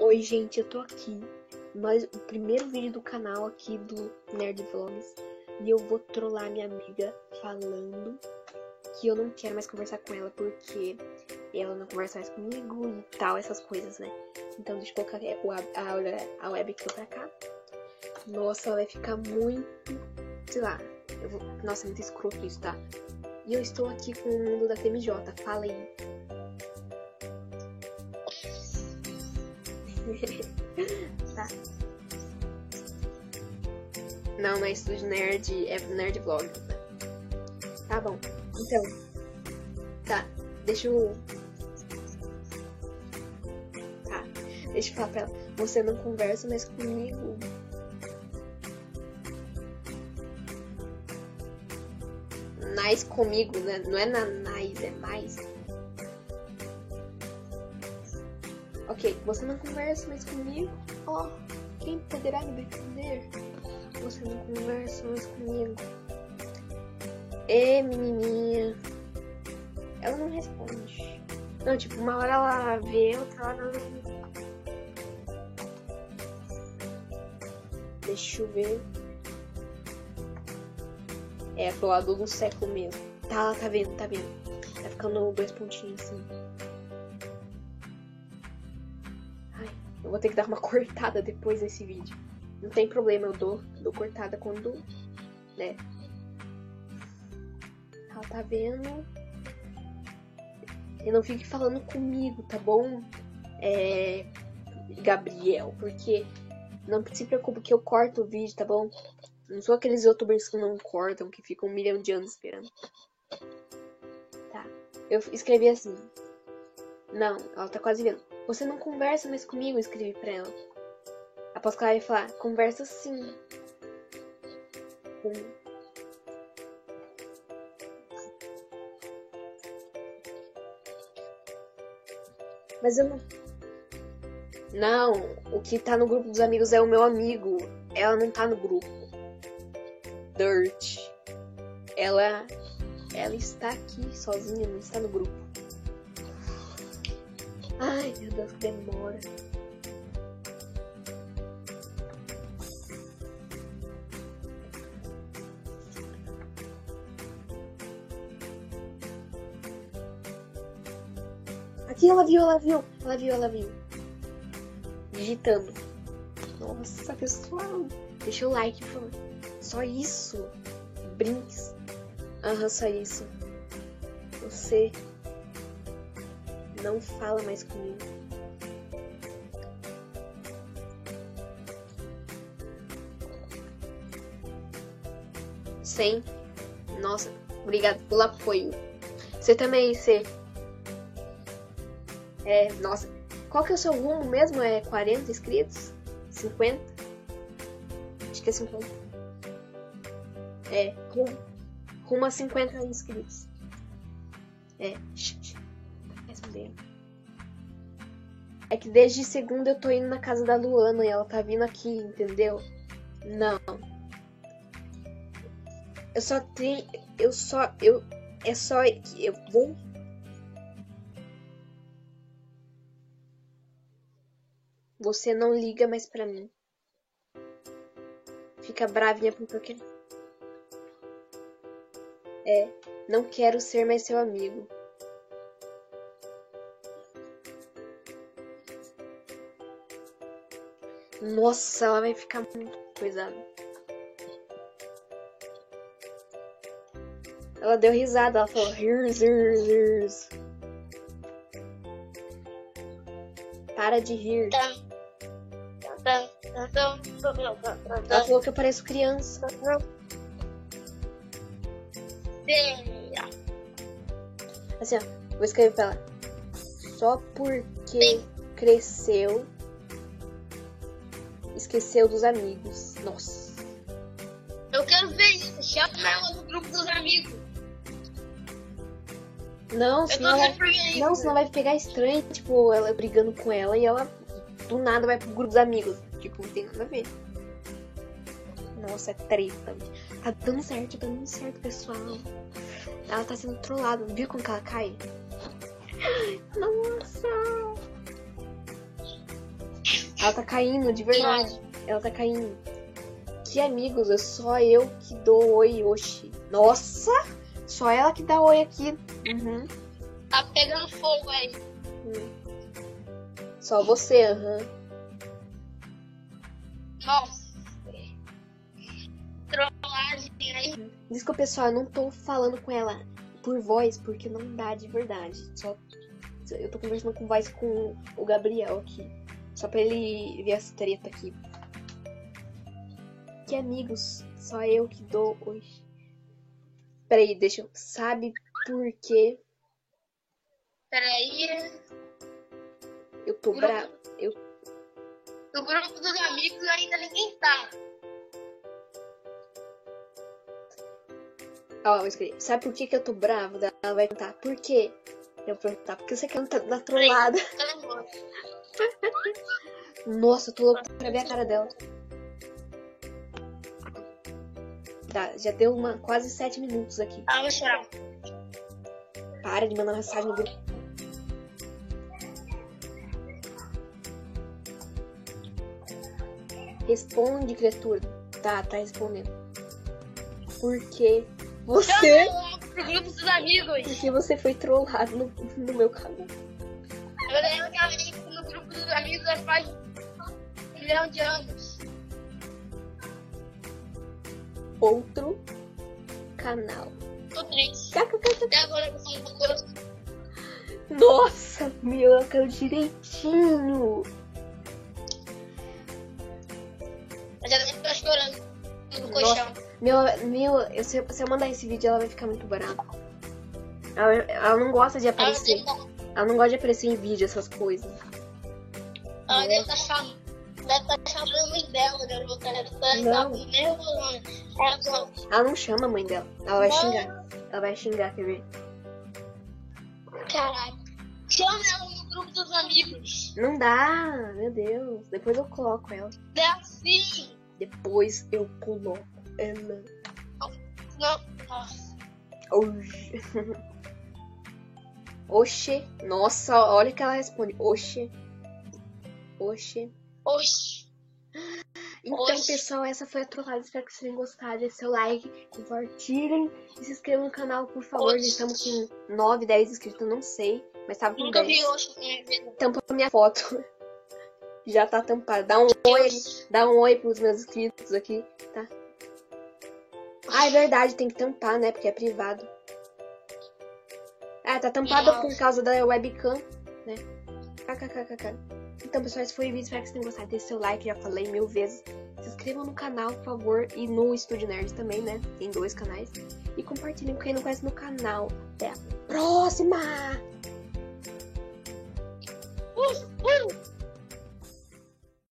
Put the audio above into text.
Oi, gente, eu tô aqui. O primeiro vídeo do canal aqui do Nerd Vlogs. E eu vou trollar minha amiga falando que eu não quero mais conversar com ela porque ela não conversa mais comigo e tal, essas coisas, né? Então deixa eu colocar a webcam pra cá. Nossa, ela vai ficar muito, sei lá. Nossa, é muito escroto isso, tá? E eu estou aqui com o mundo da TMJ. Fala aí. Tá. Não é Estúdio Nerd, é Nerd Vlog. Tá bom. Então. Tá. Deixa eu falar pra ela. Você não conversa mais comigo. Mais comigo, né? Não é na mais, é mais. Ok, você não conversa mais comigo? Oh, quem poderá me defender? Você não conversa mais comigo. Menininha. Ela não responde. Não, tipo, uma hora ela vê, outra hora ela não. Deixa eu ver. É, pro lado do século mesmo. Tá vendo. Tá ficando 2 pontinhos assim. Ai, eu vou ter que dar uma cortada depois desse vídeo. Não tem problema, eu dou cortada quando, né? Ela tá vendo. E não fique falando comigo, tá bom? Gabriel, porque não se preocupe que eu corto o vídeo, tá bom? Não sou aqueles youtubers que não cortam, que ficam 1 milhão de anos esperando. Tá. Eu escrevi assim. Não, ela tá quase vendo. Você não conversa mais comigo, eu escrevi pra ela. Após que ela vai falar, conversa sim. Mas eu não... Não, o que tá no grupo dos amigos é o meu amigo. Ela não tá no grupo. Dirt. Ela está aqui sozinha, não está no grupo. Ai, meu Deus, que demora. Aqui ela viu. Digitando. Nossa, pessoal. Deixa o like, por favor. Só isso. Brinks. Só isso. Você não fala mais comigo. Sim. Nossa, obrigado pelo apoio. Você também, você. Nossa. Qual que é o seu rumo mesmo? É 40 inscritos? 50? Acho que é 50. Rumo a 50 inscritos. Responder. É que desde segunda eu tô indo na casa da Luana e ela tá vindo aqui, entendeu? Não. Eu vou. Você não liga mais pra mim. Fica bravinha porque não quero ser mais seu amigo. Nossa, ela vai ficar muito coisada. Ela deu risada, ela falou here's. Para de rir. Ela falou que eu pareço criança. Assim, ó, vou escrever pra ela. Só porque cresceu, esqueceu dos amigos. Nossa. Eu quero ver isso. Chama ela no grupo dos amigos. Não, senão vai pegar estranho, tipo, ela brigando com ela e ela do nada vai pro grupo dos amigos. Tipo, não tem nada a ver. Nossa, é treta. Tá dando certo, pessoal. Ela tá sendo trollada. Viu como que ela cai? Nossa! Ela tá caindo, de verdade. Ela tá caindo. Que amigos, é só eu que dou oi, oxi. Nossa! Só ela que dá oi aqui. Uhum. Tá pegando fogo aí. Só você, aham. Nossa. Trollagem aí. Desculpa, pessoal, eu não tô falando com ela por voz, porque não dá de verdade. Só eu tô conversando com voz com o Gabriel aqui. Só pra ele ver essa treta aqui. Que amigos, só eu que dou hoje. Peraí, deixa eu... Sabe por quê? Peraí. Eu tô brava. No grupo dos amigos ainda ninguém tá. Ó, eu escrevi. Sabe por que eu tô brava? Ela vai perguntar. Por quê? Eu vou perguntar. Porque você quer dar trollada. Nossa, eu tô louca pra ver a cara dela. Tá, já deu quase 7 minutos aqui. Ah, vou chorar. Para de mandar mensagem no grupo. Responde, criatura. Tá respondendo. Porque você... Pro grupo dos amigos. Porque você foi trollado no meu canal. Eu lembro que ela entra no grupo dos amigos faz 1 milhão de anos. Outro canal. Tô triste. KKK. Até agora eu sou um pouco. Nossa, meu, ela caiu direitinho. Eu já deve estar chorando no colchão. Meu, se eu mandar esse vídeo, ela vai ficar muito brava. Ela não gosta de aparecer. Ela não gosta de aparecer em vídeo, essas coisas. Ela deve estar chamando a mãe dela, garota. Ela deve estar nervosa. Ela não chama a mãe dela. Ela vai xingar. Ela vai xingar, quer ver? Caralho. Chama ela no grupo dos amigos. Não dá, meu Deus. Depois eu coloco ela. É assim. Depois eu coloco ela. Não. Nossa. Oxê. Nossa, olha que ela responde. Oxê. Oxi. Então, Oxi. pessoal, essa foi a trollada. Espero que vocês tenham gostado. Deixe seu like, compartilhem e se inscrevam no canal, por favor. Oxi. Já estamos com 9, 10 inscritos, eu não sei. Mas tava com Nunca 10. vi oxi na minha vida. Tampa minha foto. Já tá tampada. Dá um oi pros meus inscritos aqui, tá? Ah, é verdade, tem que tampar, né? Porque é privado. Ah, tá tampado por causa da webcam, né? KKKK. Então, pessoal, esse foi o vídeo. Espero que vocês tenham gostado. Deixe seu like, já falei 1000 vezes. Se inscrevam no canal, por favor. E no Estúdio Nerd também, né? Tem 2 canais. E compartilhem com quem não conhece meu canal. Até a próxima!